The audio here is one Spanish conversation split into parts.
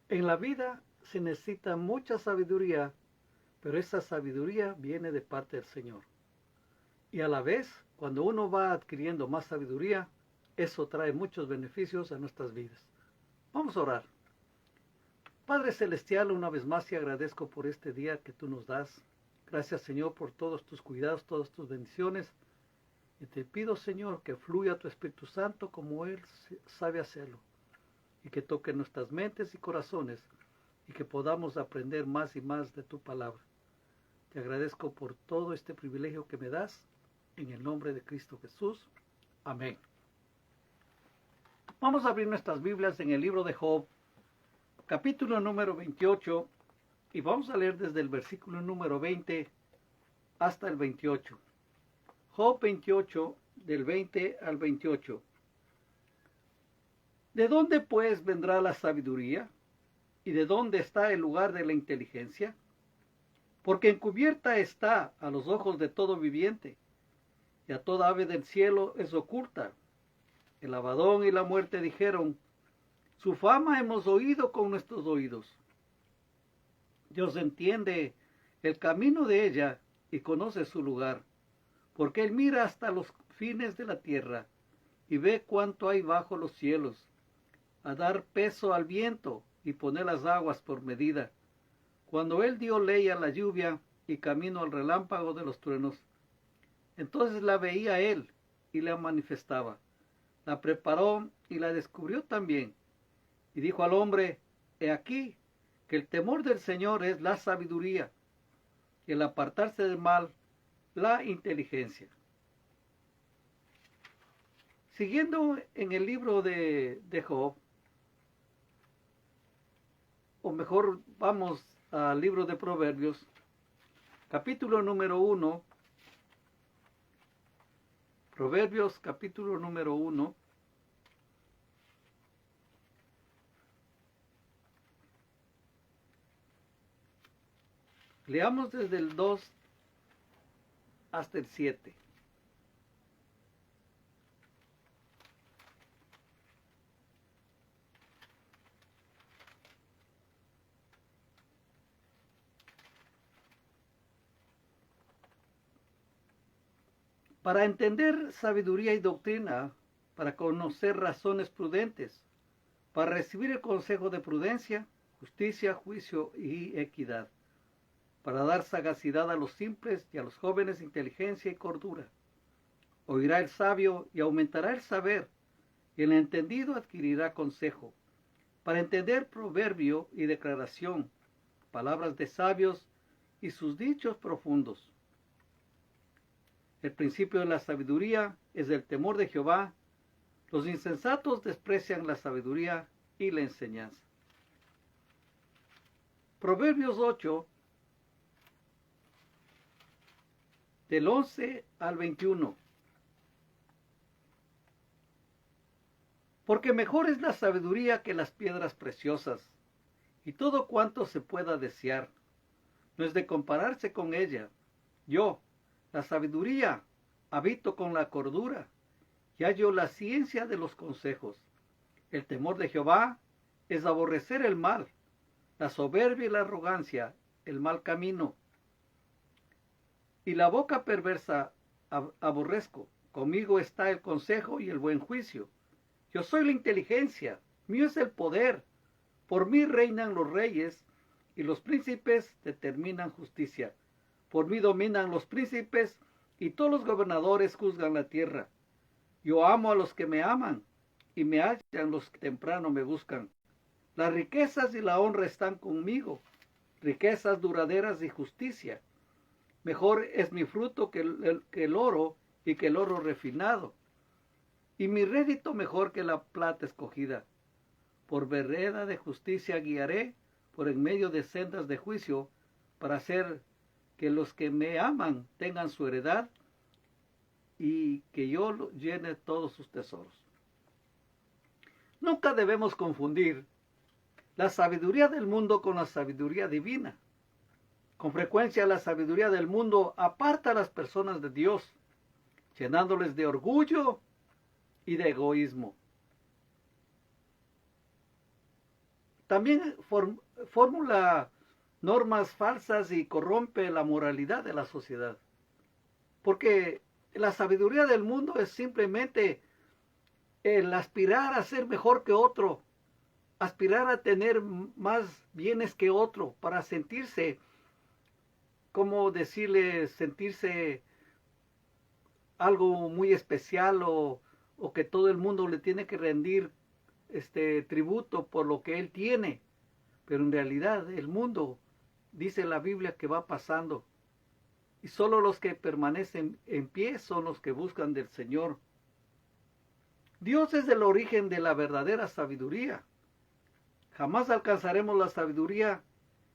En la vida se necesita mucha sabiduría, pero esa sabiduría viene de parte del Señor. Y a la vez, cuando uno va adquiriendo más sabiduría, eso trae muchos beneficios a nuestras vidas. Vamos a orar. Padre Celestial, una vez más te agradezco por este día que tú nos das. Gracias, Señor, por todos tus cuidados, todas tus bendiciones. Y te pido, Señor, que fluya tu Espíritu Santo como Él sabe hacerlo. Y que toque nuestras mentes y corazones. Y que podamos aprender más y más de tu palabra. Te agradezco por todo este privilegio que me das. En el nombre de Cristo Jesús. Amén. Vamos a abrir nuestras Biblias en el libro de Job, capítulo número 28, y vamos a leer desde el versículo número 20 hasta el 28. Job 28, del 20 al 28. ¿De dónde pues vendrá la sabiduría? ¿Y de dónde está el lugar de la inteligencia? Porque encubierta está a los ojos de todo viviente, y a toda ave del cielo es oculta. El Abadón y la muerte dijeron: su fama hemos oído con nuestros oídos. Dios entiende el camino de ella y conoce su lugar, porque Él mira hasta los fines de la tierra y ve cuánto hay bajo los cielos, a dar peso al viento y poner las aguas por medida. Cuando Él dio ley a la lluvia y camino al relámpago de los truenos, entonces la veía Él y la manifestaba. La preparó y la descubrió también. Y dijo al hombre: he aquí que el temor del Señor es la sabiduría, y el apartarse del mal, la inteligencia. Siguiendo en el libro de Job, o mejor vamos al libro de Proverbios, capítulo número 1, Proverbios capítulo número 1, leamos desde el 2 hasta el 7. Para entender sabiduría y doctrina, para conocer razones prudentes, para recibir el consejo de prudencia, justicia, juicio y equidad, para dar sagacidad a los simples y a los jóvenes inteligencia y cordura. Oirá el sabio y aumentará el saber, y el entendido adquirirá consejo, para entender proverbio y declaración, palabras de sabios y sus dichos profundos. El principio de la sabiduría es el temor de Jehová. Los insensatos desprecian la sabiduría y la enseñanza. Proverbios 8, del 11 al 21. Porque mejor es la sabiduría que las piedras preciosas, y todo cuanto se pueda desear. No es de compararse con ella. Yo, la sabiduría, habito con la cordura, y hallo la ciencia de los consejos. El temor de Jehová es aborrecer el mal, la soberbia y la arrogancia, el mal camino. Y la boca perversa aborrezco. Conmigo está el consejo y el buen juicio. Yo soy la inteligencia, mío es el poder. Por mí reinan los reyes, y los príncipes determinan justicia. Por mí dominan los príncipes, y todos los gobernadores juzgan la tierra. Yo amo a los que me aman, y me hallan los que temprano me buscan. Las riquezas y la honra están conmigo, riquezas duraderas y justicia. Mejor es mi fruto que el oro, y que el oro refinado, y mi rédito mejor que la plata escogida. Por vereda de justicia guiaré, por en medio de sendas de juicio, para hacer que los que me aman tengan su heredad, y que yo llene todos sus tesoros. Nunca debemos confundir la sabiduría del mundo con la sabiduría divina. Con frecuencia la sabiduría del mundo aparta a las personas de Dios, llenándoles de orgullo y de egoísmo. también formula normas falsas y corrompe la moralidad de la sociedad. Porque la sabiduría del mundo es simplemente el aspirar a ser mejor que otro, aspirar a tener más bienes que otro, para sentirse, como decirle, sentirse algo muy especial o que todo el mundo le tiene que rendir tributo por lo que él tiene. Pero en realidad el mundo, dice la Biblia, que va pasando. Y solo los que permanecen en pie son los que buscan del Señor. Dios es el origen de la verdadera sabiduría. Jamás alcanzaremos la sabiduría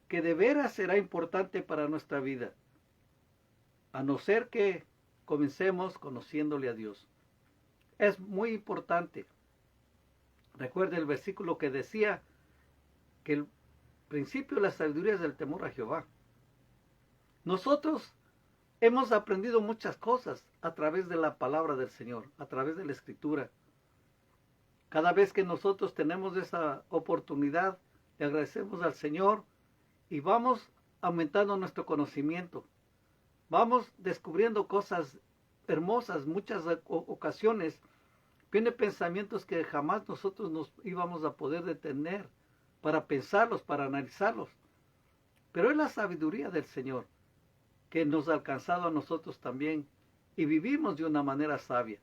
que de veras será importante para nuestra vida, a no ser que comencemos conociéndole a Dios. Es muy importante. Recuerde el versículo que decía que el principio de la sabiduría es el temor a Jehová. Nosotros hemos aprendido muchas cosas a través de la palabra del Señor, a través de la Escritura. Cada vez que nosotros tenemos esa oportunidad, le agradecemos al Señor y vamos aumentando nuestro conocimiento. Vamos descubriendo cosas hermosas. Muchas ocasiones vienen pensamientos que jamás nosotros nos íbamos a poder detener para pensarlos, para analizarlos. Pero es la sabiduría del Señor que nos ha alcanzado a nosotros también y vivimos de una manera sabia.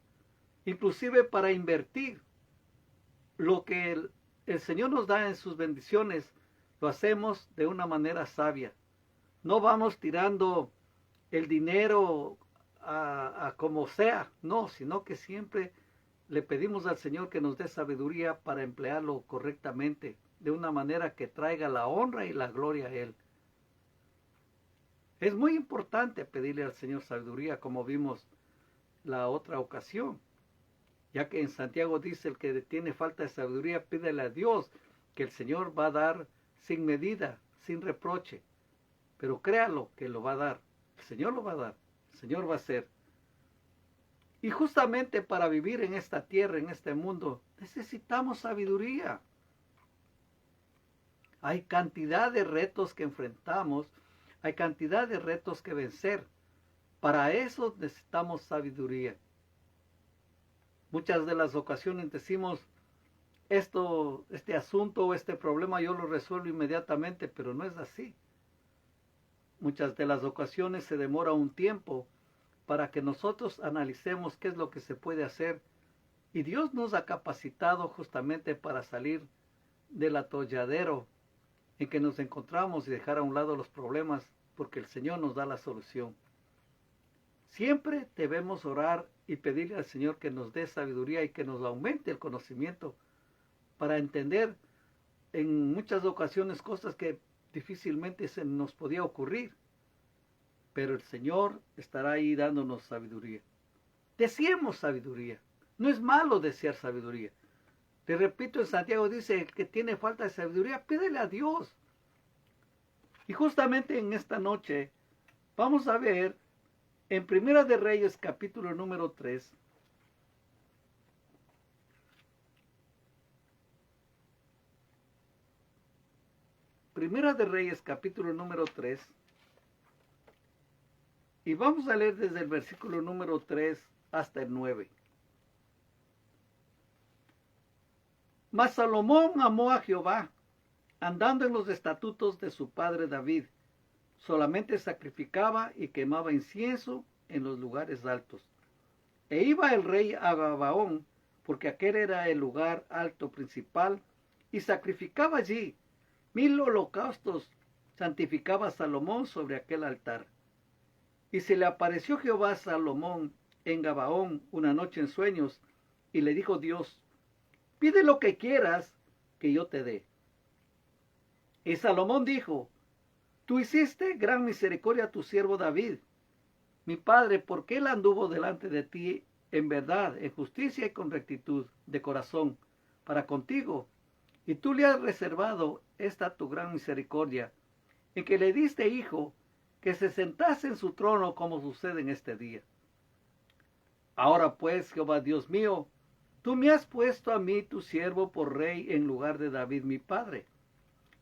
Inclusive para invertir lo que el Señor nos da en sus bendiciones, lo hacemos de una manera sabia. No vamos tirando el dinero a como sea, no, sino que siempre le pedimos al Señor que nos dé sabiduría para emplearlo correctamente, de una manera que traiga la honra y la gloria a Él. Es muy importante pedirle al Señor sabiduría, como vimos la otra ocasión, ya que en Santiago dice: el que tiene falta de sabiduría, pídele a Dios, que el Señor va a dar sin medida, sin reproche. Pero créalo que lo va a dar, el Señor lo va a dar, el Señor va a hacer. Y justamente para vivir en esta tierra, en este mundo, necesitamos sabiduría. Hay cantidad de retos que enfrentamos, hay cantidad de retos que vencer. Para eso necesitamos sabiduría. Muchas de las ocasiones decimos: este asunto o este problema yo lo resuelvo inmediatamente, pero no es así. Muchas de las ocasiones se demora un tiempo para que nosotros analicemos qué es lo que se puede hacer. Y Dios nos ha capacitado justamente para salir del atolladero en que nos encontramos y dejar a un lado los problemas, porque el Señor nos da la solución. Siempre debemos orar y pedirle al Señor que nos dé sabiduría y que nos aumente el conocimiento para entender en muchas ocasiones cosas que difícilmente se nos podía ocurrir. Pero el Señor estará ahí dándonos sabiduría. Deseemos sabiduría. No es malo desear sabiduría. Te repito, en Santiago dice: el que tiene falta de sabiduría, pídele a Dios. Y justamente en esta noche vamos a ver en Primera de Reyes, capítulo número 3, Primera de Reyes, capítulo número 3, y vamos a leer desde el versículo número 3 hasta el 9. Mas Salomón amó a Jehová, andando en los estatutos de su padre David. Solamente sacrificaba y quemaba incienso en los lugares altos. E iba el rey a Gabaón, porque aquel era el lugar alto principal, y sacrificaba allí 1000 holocaustos. Santificaba a Salomón sobre aquel altar. Y se le apareció Jehová a Salomón en Gabaón una noche en sueños, y le dijo Dios: pide lo que quieras que yo te dé. Y Salomón dijo: tú hiciste gran misericordia a tu siervo David, mi padre, porque él anduvo delante de ti en verdad, en justicia y con rectitud de corazón para contigo. Y tú le has reservado esta tu gran misericordia, en que le diste hijo, que se sentase en su trono, como sucede en este día. Ahora pues, Jehová Dios mío, tú me has puesto a mí, tu siervo, por rey en lugar de David mi padre.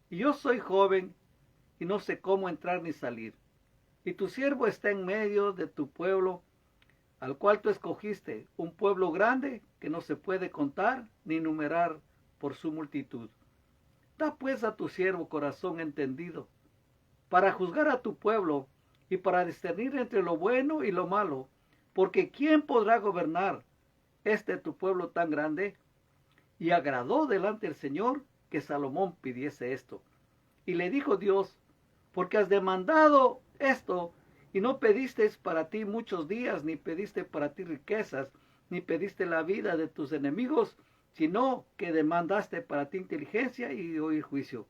y yo soy joven y no sé cómo entrar ni salir. Y tu siervo está en medio de tu pueblo, al cual tú escogiste, un pueblo grande que no se puede contar ni numerar por su multitud. Da pues a tu siervo corazón entendido, para juzgar a tu pueblo y para discernir entre lo bueno y lo malo, porque ¿quién podrá gobernar tu pueblo tan grande? Y agradó delante del Señor que Salomón pidiese esto. Y le dijo Dios, porque has demandado esto, y no pediste para ti muchos días, ni pediste para ti riquezas, ni pediste la vida de tus enemigos, sino que demandaste para ti inteligencia y oír juicio.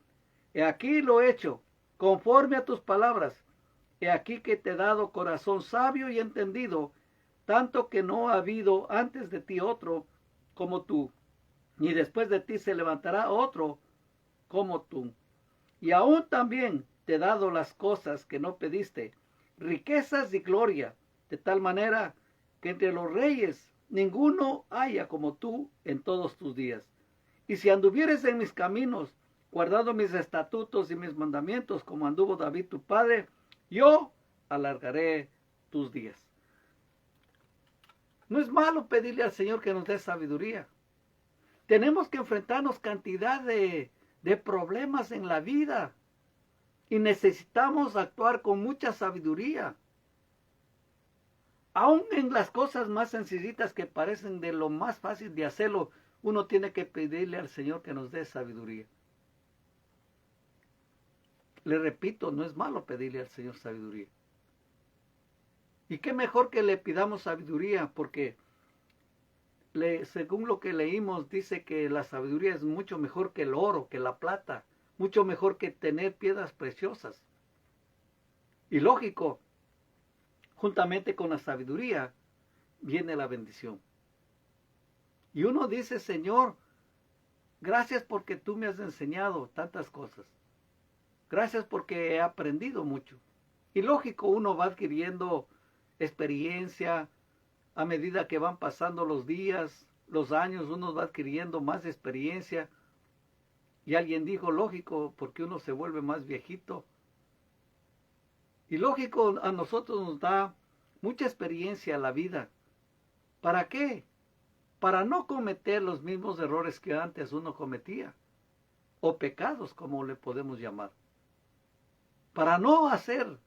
He aquí lo he hecho, conforme a tus palabras. He aquí que te he dado corazón sabio y entendido, tanto que no ha habido antes de ti otro como tú, ni después de ti se levantará otro como tú. Y aún también te he dado las cosas que no pediste, riquezas y gloria, de tal manera que entre los reyes ninguno haya como tú en todos tus días. Y si anduvieres en mis caminos, guardando mis estatutos y mis mandamientos, como anduvo David tu padre, yo alargaré tus días. No es malo pedirle al Señor que nos dé sabiduría. Tenemos que enfrentarnos cantidad de problemas en la vida y necesitamos actuar con mucha sabiduría. Aún en las cosas más sencillitas que parecen de lo más fácil de hacerlo, uno tiene que pedirle al Señor que nos dé sabiduría. Le repito, no es malo pedirle al Señor sabiduría. Y qué mejor que le pidamos sabiduría, porque según lo que leímos, dice que la sabiduría es mucho mejor que el oro, que la plata, mucho mejor que tener piedras preciosas. Y lógico, juntamente con la sabiduría viene la bendición. Y uno dice, Señor, gracias porque tú me has enseñado tantas cosas. Gracias porque he aprendido mucho. Y lógico, uno va adquiriendo experiencia a medida que van pasando los días, los años, uno va adquiriendo más experiencia. Y alguien dijo, lógico, porque uno se vuelve más viejito. Y lógico, a nosotros nos da mucha experiencia la vida. ¿Para qué? Para no cometer los mismos errores que antes uno cometía. O pecados, como le podemos llamar. Para no hacer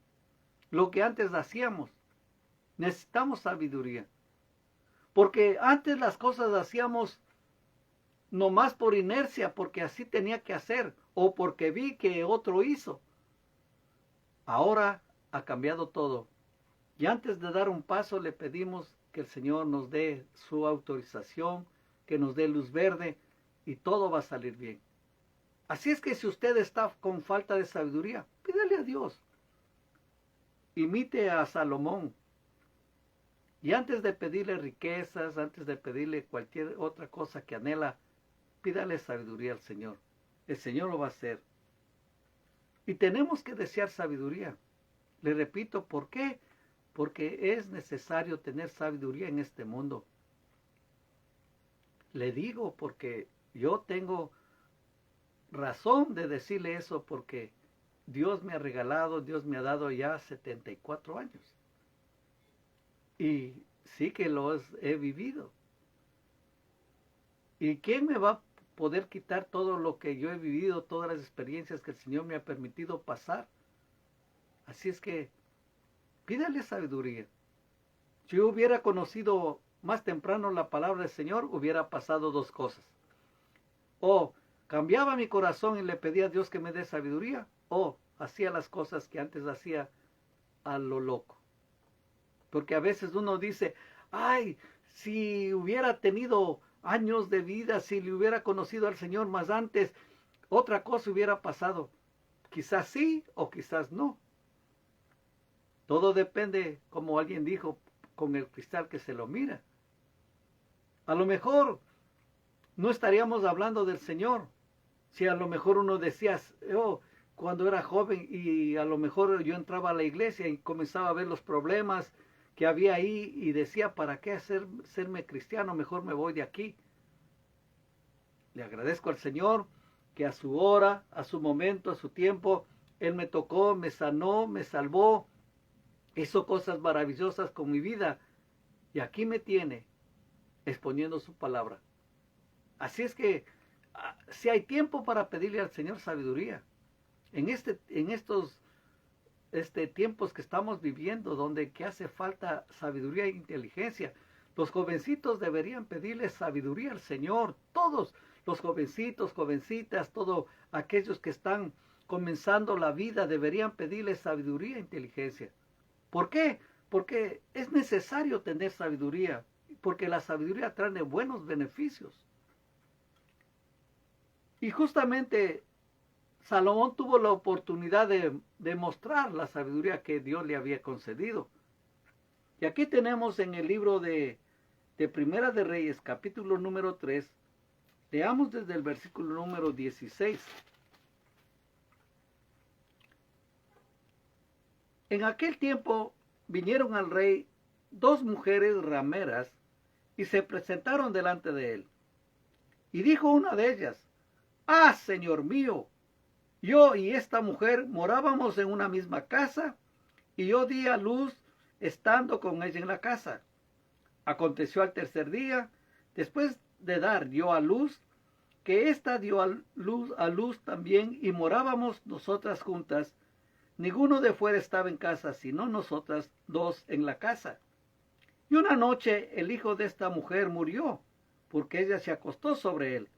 lo que antes hacíamos, necesitamos sabiduría. Porque antes las cosas hacíamos nomás por inercia, porque así tenía que hacer, o porque vi que otro hizo. Ahora ha cambiado todo. Y antes de dar un paso le pedimos que el Señor nos dé su autorización, que nos dé luz verde, y todo va a salir bien. Así es que si usted está con falta de sabiduría, pídale a Dios. Imite a Salomón. Y antes de pedirle riquezas, antes de pedirle cualquier otra cosa que anhela, pídale sabiduría al Señor. El Señor lo va a hacer. Y tenemos que desear sabiduría. Le repito, ¿por qué? Porque es necesario tener sabiduría en este mundo. Le digo porque yo tengo razón de decirle eso, porque Dios me ha regalado, Dios me ha dado ya 74 años. Y sí que los he vivido. ¿Y quién me va a poder quitar todo lo que yo he vivido, todas las experiencias que el Señor me ha permitido pasar? Así es que pídale sabiduría. Si yo hubiera conocido más temprano la palabra del Señor, hubiera pasado dos cosas. O cambiaba mi corazón y le pedía a Dios que me dé sabiduría, o hacía las cosas que antes hacía a lo loco. Porque a veces uno dice, ay, si hubiera tenido años de vida, si le hubiera conocido al Señor más antes, otra cosa hubiera pasado. Quizás sí o quizás no. Todo depende, como alguien dijo, con el cristal que se lo mira. A lo mejor no estaríamos hablando del Señor. Si a lo mejor uno decía, oh, cuando era joven y a lo mejor yo entraba a la iglesia y comenzaba a ver los problemas que había ahí y decía, ¿para qué serme cristiano? Mejor me voy de aquí. Le agradezco al Señor que a su hora, a su momento, a su tiempo, Él me tocó, me sanó, me salvó, hizo cosas maravillosas con mi vida y aquí me tiene exponiendo su palabra. Así es que si hay tiempo para pedirle al Señor sabiduría, en estos tiempos que estamos viviendo, donde que hace falta sabiduría e inteligencia, los jovencitos deberían pedirle sabiduría al Señor, todos los jovencitos, jovencitas, todos aquellos que están comenzando la vida deberían pedirle sabiduría e inteligencia. ¿Por qué? Porque es necesario tener sabiduría, porque la sabiduría trae buenos beneficios. Y justamente Salomón tuvo la oportunidad de mostrar la sabiduría que Dios le había concedido. Y aquí tenemos en el libro de Primera de Reyes, capítulo número 3, leamos desde el versículo número 16. En aquel tiempo vinieron al rey dos mujeres rameras y se presentaron delante de él. Y dijo una de ellas: «Ah, señor mío, yo y esta mujer morábamos en una misma casa, y yo di a luz estando con ella en la casa. Aconteció al tercer día, después de dar yo a luz, que ésta dio a luz también, y morábamos nosotras juntas. Ninguno de fuera estaba en casa, sino nosotras dos en la casa. Y una noche el hijo de esta mujer murió, porque ella se acostó sobre él.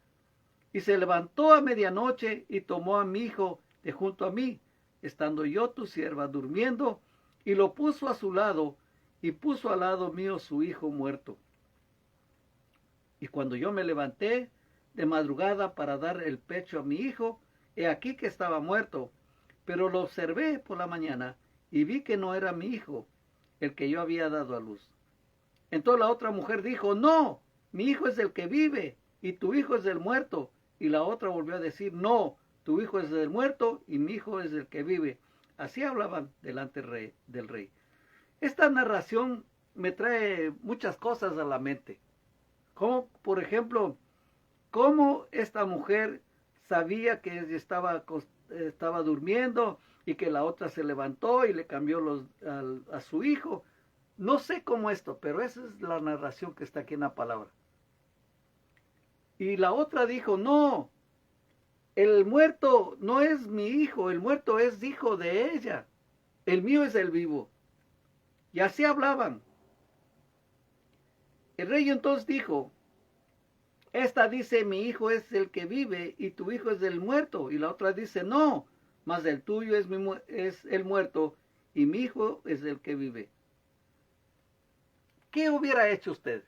Y se levantó a medianoche y tomó a mi hijo de junto a mí, estando yo tu sierva durmiendo, y lo puso a su lado, y puso al lado mío su hijo muerto. Y cuando yo me levanté de madrugada para dar el pecho a mi hijo, he aquí que estaba muerto, pero lo observé por la mañana, y vi que no era mi hijo, el que yo había dado a luz. Entonces la otra mujer dijo: no, mi hijo es el que vive, y tu hijo es el muerto. Y la otra volvió a decir: no, tu hijo es el muerto, y mi hijo es el que vive. Así hablaban delante del rey. Esta narración me trae muchas cosas a la mente. Como, por ejemplo, cómo esta mujer sabía que ella estaba durmiendo y que la otra se levantó y le cambió a su hijo. No sé cómo esto, pero esa es la narración que está aquí en la palabra. Y la otra dijo: no, el muerto no es mi hijo, el muerto es hijo de ella. El mío es el vivo. Y así hablaban. El rey entonces dijo: esta dice: mi hijo es el que vive y tu hijo es el muerto. Y la otra dice: no, mas el tuyo es el muerto y mi hijo es el que vive. ¿Qué hubiera hecho usted?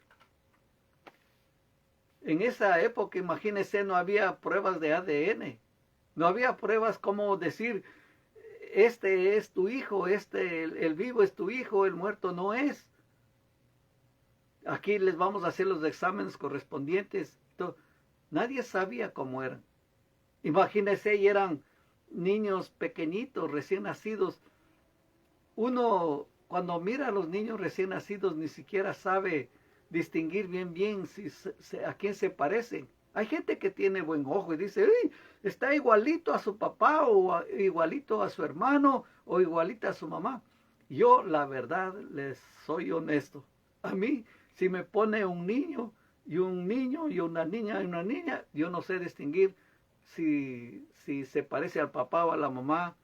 En esa época, imagínese, no había pruebas de ADN. No había pruebas como decir: este es tu hijo, el vivo es tu hijo, el muerto no es. Aquí les vamos a hacer los exámenes correspondientes. Nadie sabía cómo eran. Imagínense, y eran niños pequeñitos, recién nacidos. Uno, cuando mira a los niños recién nacidos, ni siquiera sabe distinguir bien a quién se parecen. Hay gente que tiene buen ojo y dice: uy, está igualito a su papá, o igualito a su hermano, o igualita a su mamá. Yo, la verdad, les soy honesto. A mí, si me pone un niño y una niña, yo no sé distinguir si se parece al papá o a la mamá.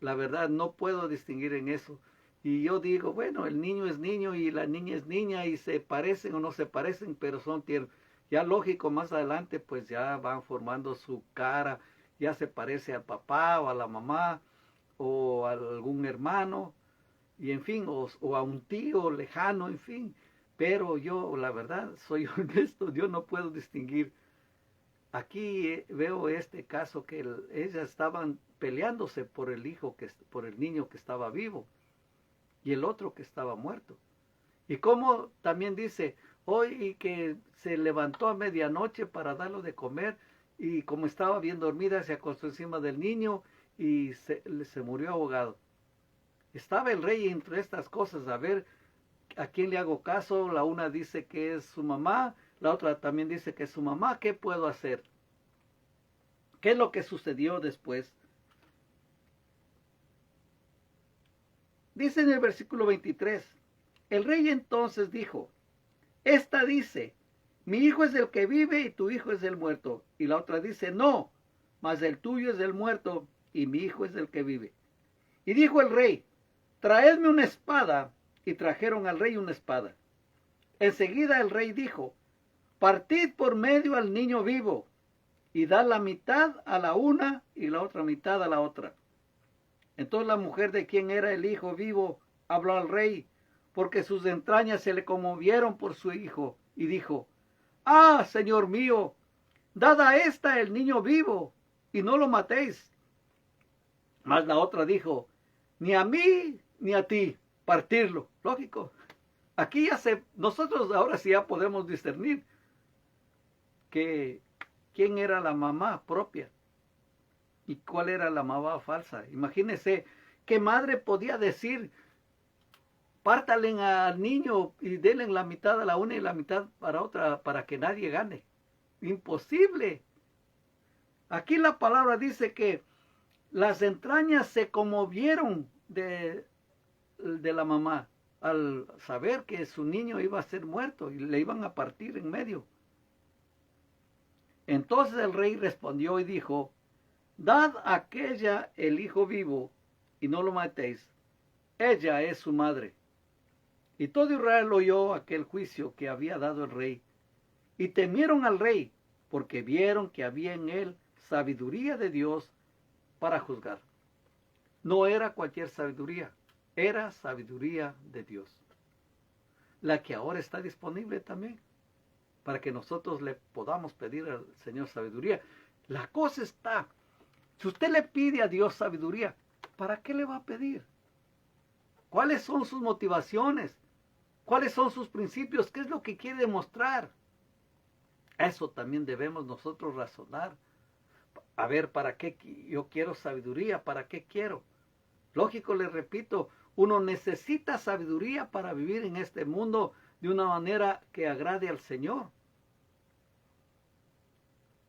La verdad, no puedo distinguir en eso. Y yo digo: bueno, el niño es niño y la niña es niña, y se parecen o no se parecen, pero son tiernos. Ya lógico, más adelante pues ya van formando su cara, ya se parece al papá o a la mamá o a algún hermano, y en fin, o a un tío lejano, en fin. Pero yo, la verdad, soy honesto, yo no puedo distinguir. Aquí veo este caso que ellas estaban peleándose por por el niño que estaba vivo y el otro que estaba muerto. Y como también dice: hoy que se levantó a medianoche para darlo de comer, y como estaba bien dormida, se acostó encima del niño y se murió ahogado. Estaba el rey entre estas cosas, a ver a quién le hago caso. La una dice que es su mamá, la otra también dice que es su mamá. ¿Qué puedo hacer? ¿Qué es lo que sucedió después? Dice en el versículo 23, el rey entonces dijo, esta dice, mi hijo es el que vive y tu hijo es el muerto. Y la otra dice, no, mas el tuyo es el muerto y mi hijo es el que vive. Y dijo el rey, traedme una espada. Y trajeron al rey una espada. Enseguida el rey dijo, partid por medio al niño vivo y dad la mitad a la una y la otra mitad a la otra. Entonces la mujer de quien era el hijo vivo habló al rey, porque sus entrañas se le conmovieron por su hijo, y dijo, ah, señor mío, dad a esta el niño vivo, y no lo matéis. Mas la otra dijo, ni a mí ni a ti, partirlo. Lógico. Aquí nosotros ahora sí ya podemos discernir que quién era la mamá propia y cuál era la mamá falsa. Imagínense qué madre podía decir, pártalen al niño y denle la mitad a la una y la mitad para otra para que nadie gane. Imposible. Aquí la palabra dice que las entrañas se conmovieron de la mamá al saber que su niño iba a ser muerto y le iban a partir en medio. Entonces el rey respondió y dijo, dad a aquella el hijo vivo y no lo matéis. Ella es su madre. Y todo Israel oyó aquel juicio que había dado el rey. Y temieron al rey, porque vieron que había en él sabiduría de Dios para juzgar. No era cualquier sabiduría, era sabiduría de Dios. La que ahora está disponible también, para que nosotros le podamos pedir al Señor sabiduría. La cosa está, si usted le pide a Dios sabiduría, ¿para qué le va a pedir? ¿Cuáles son sus motivaciones? ¿Cuáles son sus principios? ¿Qué es lo que quiere demostrar? Eso también debemos nosotros razonar. A ver, ¿para qué yo quiero sabiduría? ¿Para qué quiero? Lógico, le repito, uno necesita sabiduría para vivir en este mundo de una manera que agrade al Señor.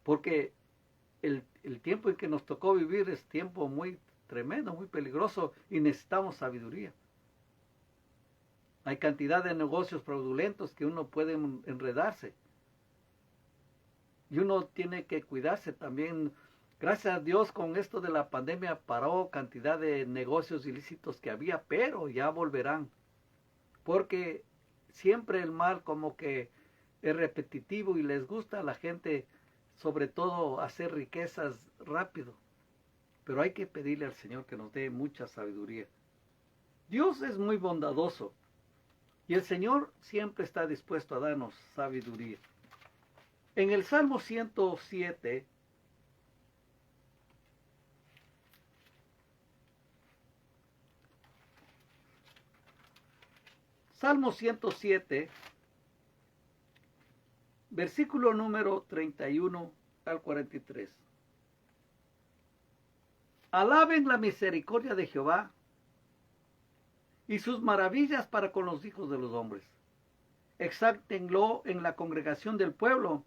Porque el tiempo en que nos tocó vivir es tiempo muy tremendo, muy peligroso y necesitamos sabiduría. Hay cantidad de negocios fraudulentos que uno puede enredarse. Y uno tiene que cuidarse también. Gracias a Dios con esto de la pandemia paró cantidad de negocios ilícitos que había, pero ya volverán. Porque siempre el mal como que es repetitivo y les gusta a la gente, sobre todo hacer riquezas rápido. Pero hay que pedirle al Señor que nos dé mucha sabiduría. Dios es muy bondadoso y el Señor siempre está dispuesto a darnos sabiduría. En el Salmo 107, Salmo 107, versículo número 31 al 43. Alaben la misericordia de Jehová y sus maravillas para con los hijos de los hombres. Exáltenlo en la congregación del pueblo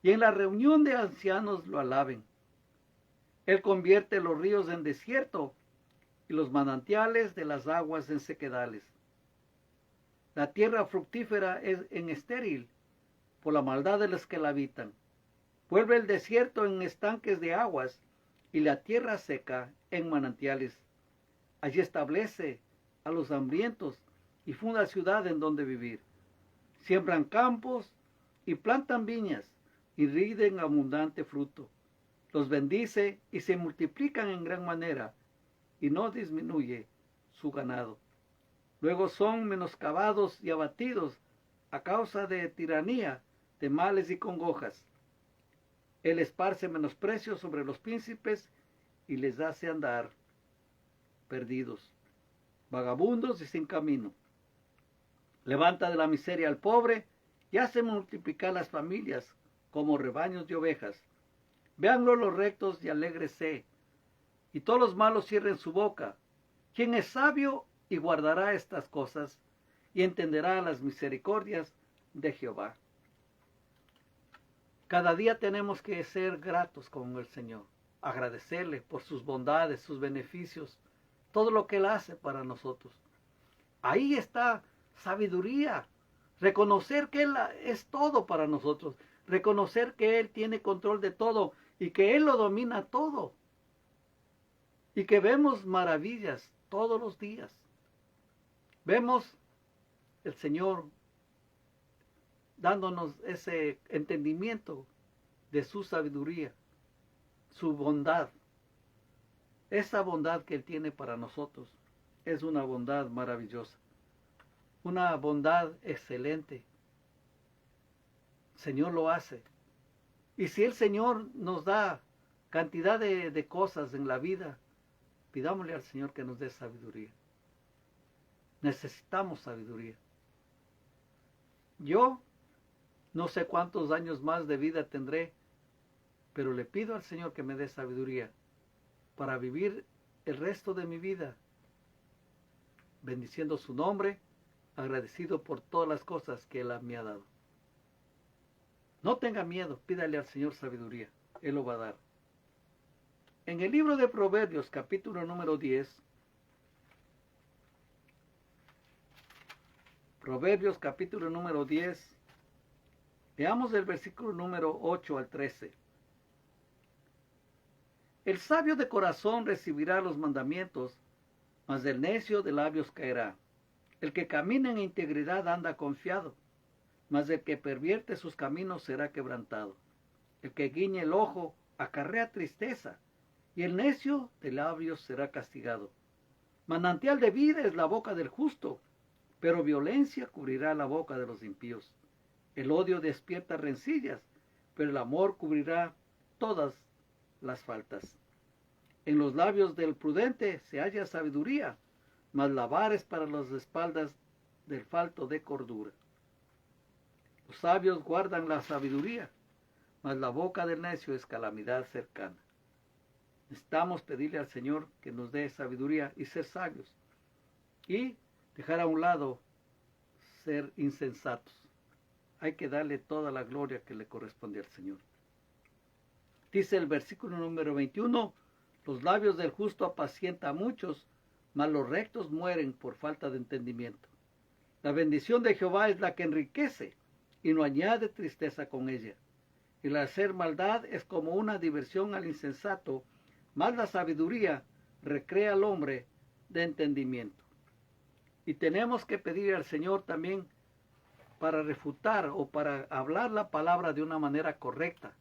y en la reunión de ancianos lo alaben. Él convierte los ríos en desierto y los manantiales de las aguas en sequedales. La tierra fructífera es en estéril por la maldad de los que la habitan. Vuelve el desierto en estanques de aguas y la tierra seca en manantiales. Allí establece a los hambrientos y funda ciudad en donde vivir. Siembran campos y plantan viñas y riden abundante fruto. Los bendice y se multiplican en gran manera y no disminuye su ganado. Luego son menoscabados y abatidos a causa de tiranía, de males y congojas. Él esparce menosprecio sobre los príncipes y les hace andar perdidos, vagabundos y sin camino. Levanta de la miseria al pobre y hace multiplicar las familias como rebaños de ovejas. Véanlo los rectos y alégrese, y todos los malos cierren su boca. Quien es sabio y guardará estas cosas, y entenderá las misericordias de Jehová. Cada día tenemos que ser gratos con el Señor. agradecerle por sus bondades, sus beneficios, todo lo que Él hace para nosotros. Ahí está sabiduría. Reconocer que Él es todo para nosotros. Reconocer que Él tiene control de todo y que Él lo domina todo. Y que vemos maravillas todos los días. Vemos el Señor dándonos ese entendimiento de su sabiduría, su bondad. Esa bondad que Él tiene para nosotros es una bondad maravillosa, una bondad excelente. El Señor lo hace. Y si el Señor nos da cantidad de cosas en la vida, pidámosle al Señor que nos dé sabiduría. Necesitamos sabiduría. Yo no sé cuántos años más de vida tendré, pero le pido al Señor que me dé sabiduría para vivir el resto de mi vida bendiciendo su nombre, agradecido por todas las cosas que Él me ha dado. No tenga miedo, pídale al Señor sabiduría, Él lo va a dar. En el libro de Proverbios, capítulo número 10, Proverbios, capítulo número 10, veamos el versículo número 8 al 13. El sabio de corazón recibirá los mandamientos, mas el necio de labios caerá. El que camina en integridad anda confiado, mas el que pervierte sus caminos será quebrantado. El que guiñe el ojo acarrea tristeza, y el necio de labios será castigado. Manantial de vida es la boca del justo, pero violencia cubrirá la boca de los impíos. El odio despierta rencillas, pero el amor cubrirá todas las faltas. En los labios del prudente se halla sabiduría, mas la vara es para las espaldas del falto de cordura. Los sabios guardan la sabiduría, mas la boca del necio es calamidad cercana. Necesitamos pedirle al Señor que nos dé sabiduría y ser sabios, y dejar a un lado ser insensatos. Hay que darle toda la gloria que le corresponde al Señor. Dice el versículo número 21, los labios del justo apacientan a muchos, mas los rectos mueren por falta de entendimiento. La bendición de Jehová es la que enriquece, y no añade tristeza con ella. El hacer maldad es como una diversión al insensato, mas la sabiduría recrea al hombre de entendimiento. Y tenemos que pedir al Señor también para refutar o para hablar la palabra de una manera correcta.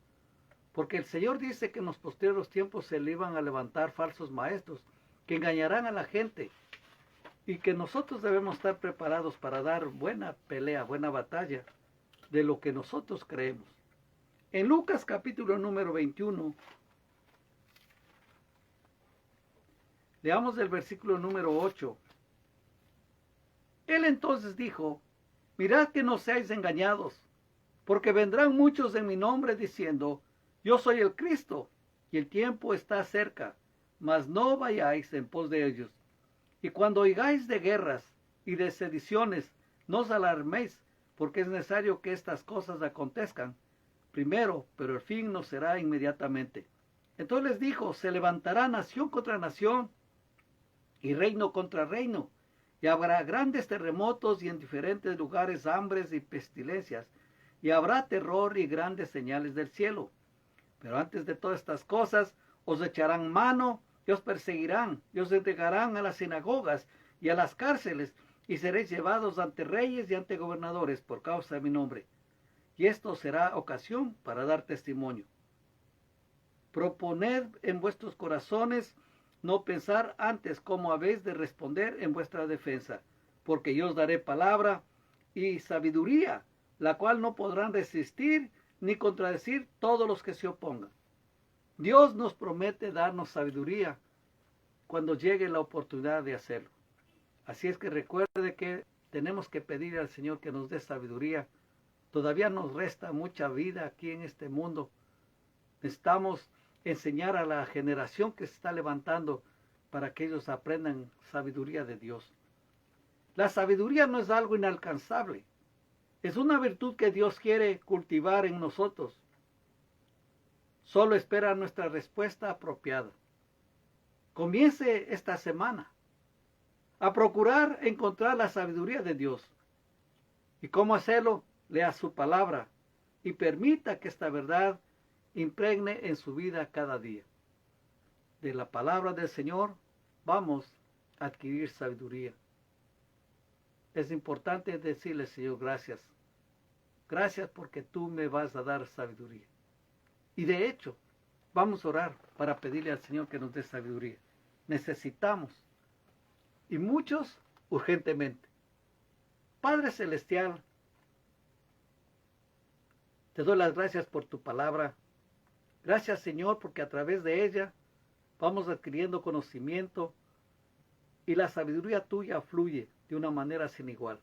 Porque el Señor dice que en los posteriores tiempos se le iban a levantar falsos maestros que engañarán a la gente, y que nosotros debemos estar preparados para dar buena pelea, buena batalla de lo que nosotros creemos. En Lucas capítulo número 21, leamos el versículo número 8. Él entonces dijo, mirad que no seáis engañados, porque vendrán muchos en mi nombre diciendo, yo soy el Cristo, y el tiempo está cerca, mas no vayáis en pos de ellos. Y cuando oigáis de guerras y de sediciones, no os alarméis, porque es necesario que estas cosas acontezcan primero, pero el fin no será inmediatamente. Entonces les dijo, se levantará nación contra nación, y reino contra reino, y habrá grandes terremotos y en diferentes lugares hambres y pestilencias, y habrá terror y grandes señales del cielo. Pero antes de todas estas cosas, os echarán mano y os perseguirán, y os entregarán a las sinagogas y a las cárceles, y seréis llevados ante reyes y ante gobernadores por causa de mi nombre. Y esto será ocasión para dar testimonio. Proponed en vuestros corazones no pensar antes cómo habéis de responder en vuestra defensa, porque yo os daré palabra y sabiduría, la cual no podrán resistir ni contradecir todos los que se opongan. Dios nos promete darnos sabiduría cuando llegue la oportunidad de hacerlo. Así es que recuerde que tenemos que pedir al Señor que nos dé sabiduría. Todavía nos resta mucha vida aquí en este mundo. Necesitamos enseñar a la generación que se está levantando para que ellos aprendan sabiduría de Dios. La sabiduría no es algo inalcanzable. Es una virtud que Dios quiere cultivar en nosotros. Solo espera nuestra respuesta apropiada. Comience esta semana a procurar encontrar la sabiduría de Dios. ¿Y cómo hacerlo? Lea su palabra y permita que esta verdad impregne en su vida cada día. De la palabra del Señor vamos a adquirir sabiduría. Es importante decirle, Señor, gracias. Gracias porque tú me vas a dar sabiduría. Y de hecho, vamos a orar para pedirle al Señor que nos dé sabiduría. Necesitamos, y muchos urgentemente. Padre Celestial, te doy las gracias por tu palabra. Gracias, Señor, porque a través de ella vamos adquiriendo conocimiento y la sabiduría tuya fluye de una manera sin igual.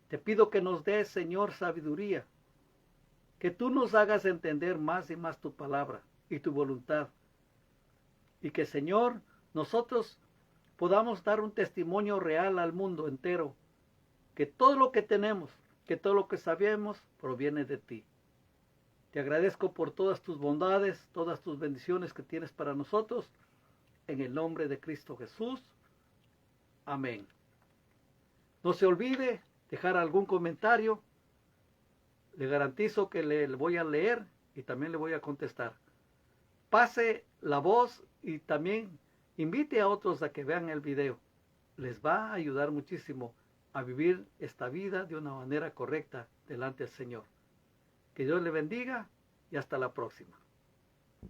Te pido que nos des, Señor, sabiduría, que tú nos hagas entender más y más tu palabra y tu voluntad, y que, Señor, nosotros podamos dar un testimonio real al mundo entero, que todo lo que tenemos, que todo lo que sabemos, proviene de ti. Te agradezco por todas tus bondades, todas tus bendiciones que tienes para nosotros, en el nombre de Cristo Jesús. Amén. No se olvide dejar algún comentario. Le garantizo que le voy a leer y también le voy a contestar. Pase la voz y también invite a otros a que vean el video. Les va a ayudar muchísimo a vivir esta vida de una manera correcta delante del Señor. Que Dios le bendiga y hasta la próxima.